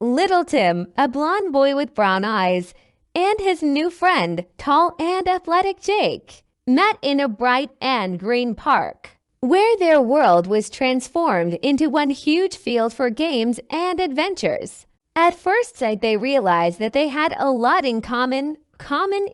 Little Tim, a blond boy with brown eyes, and his new friend, tall and athletic Jake, met in a bright and green park, where their world was transformed into one huge field for games and adventures. At first sight, they realized that they had a lot in common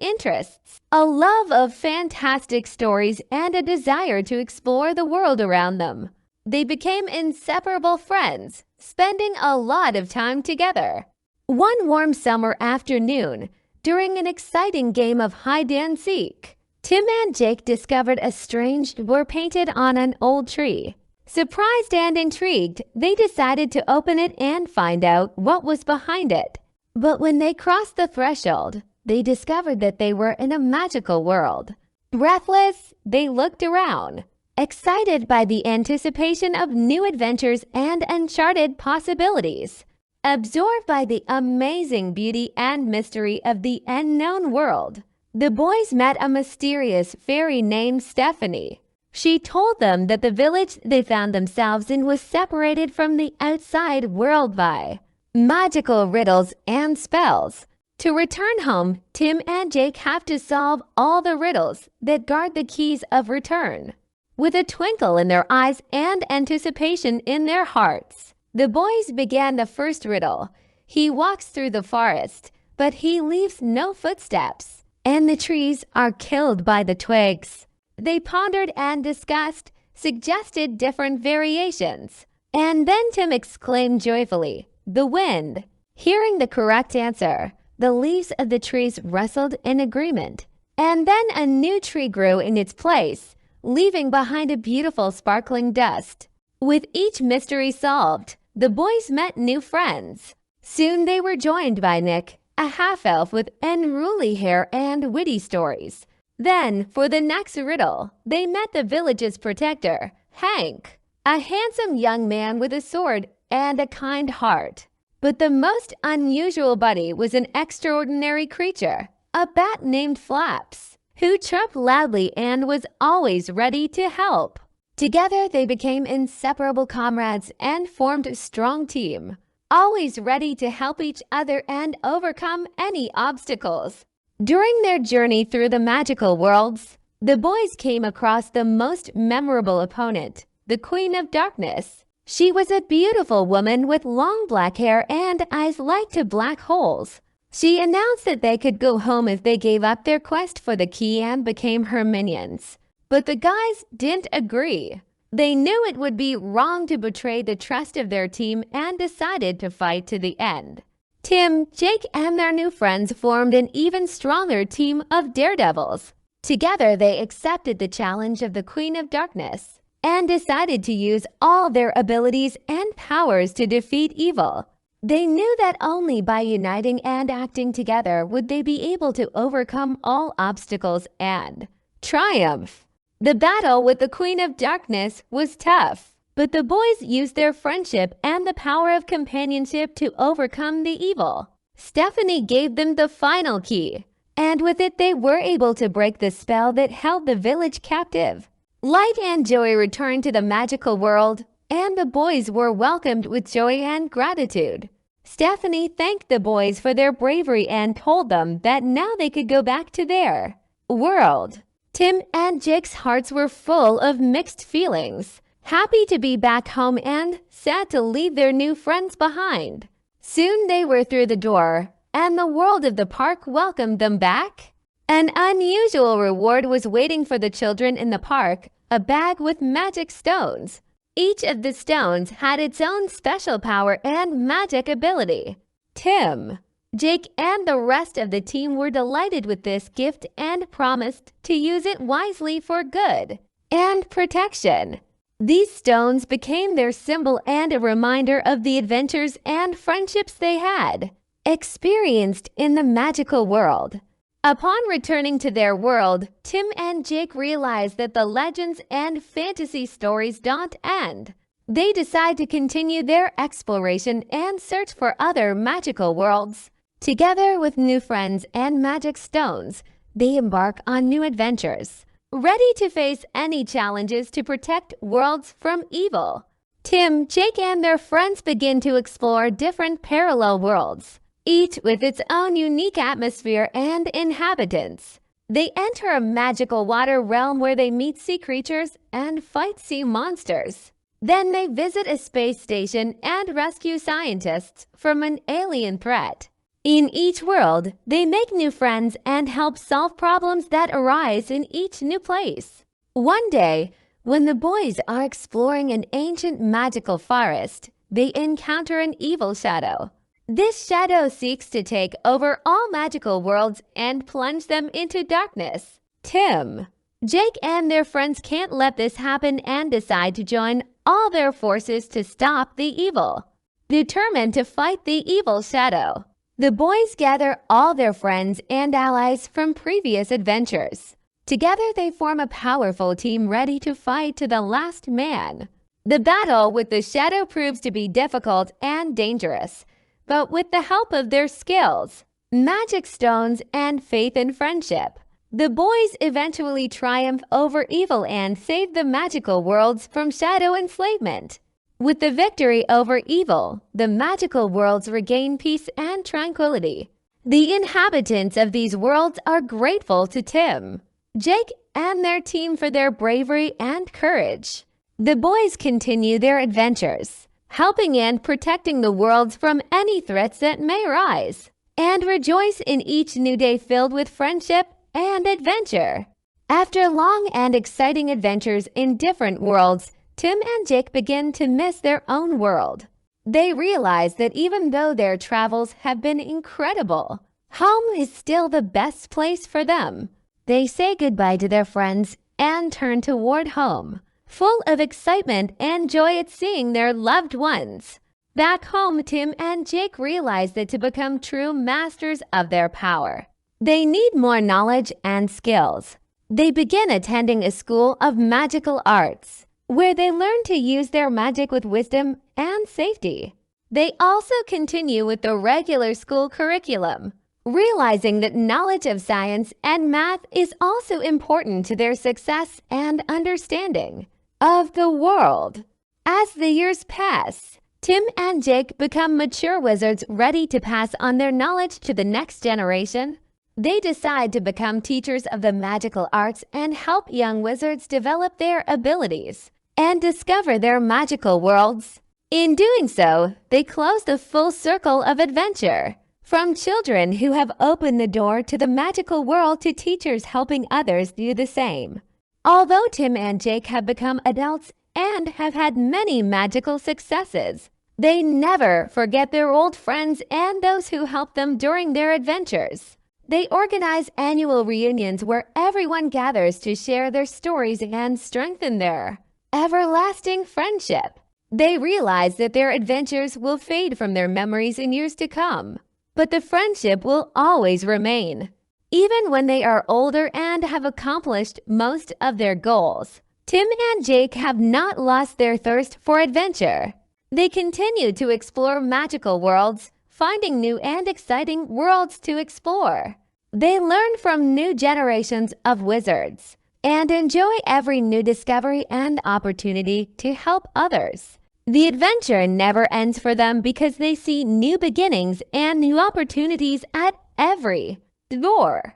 interests, a love of fantastic stories, and a desire to explore the world around them. They became inseparable friends, spending a lot of time together. One warm summer afternoon, during an exciting game of hide and seek, Tim and Jake discovered a strange door painted on an old tree. Surprised and intrigued, they decided to open it and find out what was behind it. But when they crossed the threshold, they discovered that they were in a magical world. Breathless, they looked around, excited by the anticipation of new adventures and uncharted possibilities. Absorbed by the amazing beauty and mystery of the unknown world, the boys met a mysterious fairy named Stephanie. She told them that the village they found themselves in was separated from the outside world by magical riddles and spells. To return home, Tim and Jake have to solve all the riddles that guard the keys of return. With a twinkle in their eyes and anticipation in their hearts, the boys began the first riddle. He walks through the forest, but he leaves no footsteps, and the trees are killed by the twigs. They pondered and discussed, suggested different variations, and then Tim exclaimed joyfully, "The wind!" Hearing the correct answer, the leaves of the trees rustled in agreement, and then a new tree grew in its place, leaving behind a beautiful sparkling dust. With each mystery solved, the boys met new friends. Soon they were joined by Nick, a half-elf with unruly hair and witty stories. Then, for the next riddle, they met the village's protector, Hank, a handsome young man with a sword and a kind heart. But the most unusual buddy was an extraordinary creature, a bat named Flaps, who chirped loudly and was always ready to help. Together, they became inseparable comrades and formed a strong team, always ready to help each other and overcome any obstacles. During their journey through the magical worlds, the boys came across the most memorable opponent, the Queen of Darkness. She was a beautiful woman with long black hair and eyes like to black holes. She announced that they could go home if they gave up their quest for the key and became her minions. But the guys didn't agree. They knew it would be wrong to betray the trust of their team and decided to fight to the end. Tim, Jake, and their new friends formed an even stronger team of daredevils. Together, they accepted the challenge of the Queen of Darkness and decided to use all their abilities and powers to defeat evil. They knew that only by uniting and acting together would they be able to overcome all obstacles and triumph. The battle with the Queen of Darkness was tough, but the boys used their friendship and the power of companionship to overcome the evil. Stephanie gave them the final key, and with it they were able to break the spell that held the village captive. Light and joy returned to the magical world, and the boys were welcomed with joy and gratitude. Stephanie thanked the boys for their bravery and told them that now they could go back to their world. Tim and Jake's hearts were full of mixed feelings, happy to be back home and sad to leave their new friends behind. Soon they were through the door, and the world of the park welcomed them back. An unusual reward was waiting for the children in the park, a bag with magic stones. Each of the stones had its own special power and magic ability. Tim, Jake, and the rest of the team were delighted with this gift and promised to use it wisely for good and protection. These stones became their symbol and a reminder of the adventures and friendships they had experienced in the magical world. Upon returning to their world, Tim and Jake realized that the legends and fantasy stories don't end. They decide to continue their exploration and search for other magical worlds. Together with new friends and magic stones, they embark on new adventures, ready to face any challenges to protect worlds from evil. Tim, Jake, and their friends begin to explore different parallel worlds, each with its own unique atmosphere and inhabitants. They enter a magical water realm where they meet sea creatures and fight sea monsters. Then they visit a space station and rescue scientists from an alien threat. In each world, they make new friends and help solve problems that arise in each new place. One day, when the boys are exploring an ancient magical forest, they encounter an evil shadow. This shadow seeks to take over all magical worlds and plunge them into darkness. Tim, Jake, and their friends can't let this happen and decide to join all their forces to stop the evil. Determined to fight the evil shadow, the boys gather all their friends and allies from previous adventures. Together they form a powerful team ready to fight to the last man. The battle with the shadow proves to be difficult and dangerous, but with the help of their skills, magic stones, and faith in friendship, the boys eventually triumph over evil and save the magical worlds from shadow enslavement. With the victory over evil, the magical worlds regain peace and tranquility. The inhabitants of these worlds are grateful to Tim, Jake, and their team for their bravery and courage. The boys continue their adventures, helping and protecting the worlds from any threats that may arise, and rejoice in each new day filled with friendship and adventure. After long and exciting adventures in different worlds, Tim and Jake begin to miss their own world. They realize that even though their travels have been incredible, home is still the best place for them. They say goodbye to their friends and turn toward home, full of excitement and joy at seeing their loved ones. Back home, Tim and Jake realize that to become true masters of their power, they need more knowledge and skills. They begin attending a school of magical arts, where they learn to use their magic with wisdom and safety. They also continue with the regular school curriculum, realizing that knowledge of science and math is also important to their success and understanding of the world. As the years pass, Tim and Jake become mature wizards ready to pass on their knowledge to the next generation. They decide to become teachers of the magical arts and help young wizards develop their abilities and discover their magical worlds. In doing so, they close the full circle of adventure, from children who have opened the door to the magical world to teachers helping others do the same. Although Tim and Jake have become adults and have had many magical successes, they never forget their old friends and those who helped them during their adventures. They organize annual reunions where everyone gathers to share their stories and strengthen their everlasting friendship. They realize that their adventures will fade from their memories in years to come, but the friendship will always remain. Even when they are older and have accomplished most of their goals, Tim and Jake have not lost their thirst for adventure. They continue to explore magical worlds, finding new and exciting worlds to explore. They learn from new generations of wizards and enjoy every new discovery and opportunity to help others. The adventure never ends for them because they see new beginnings and new opportunities at every door.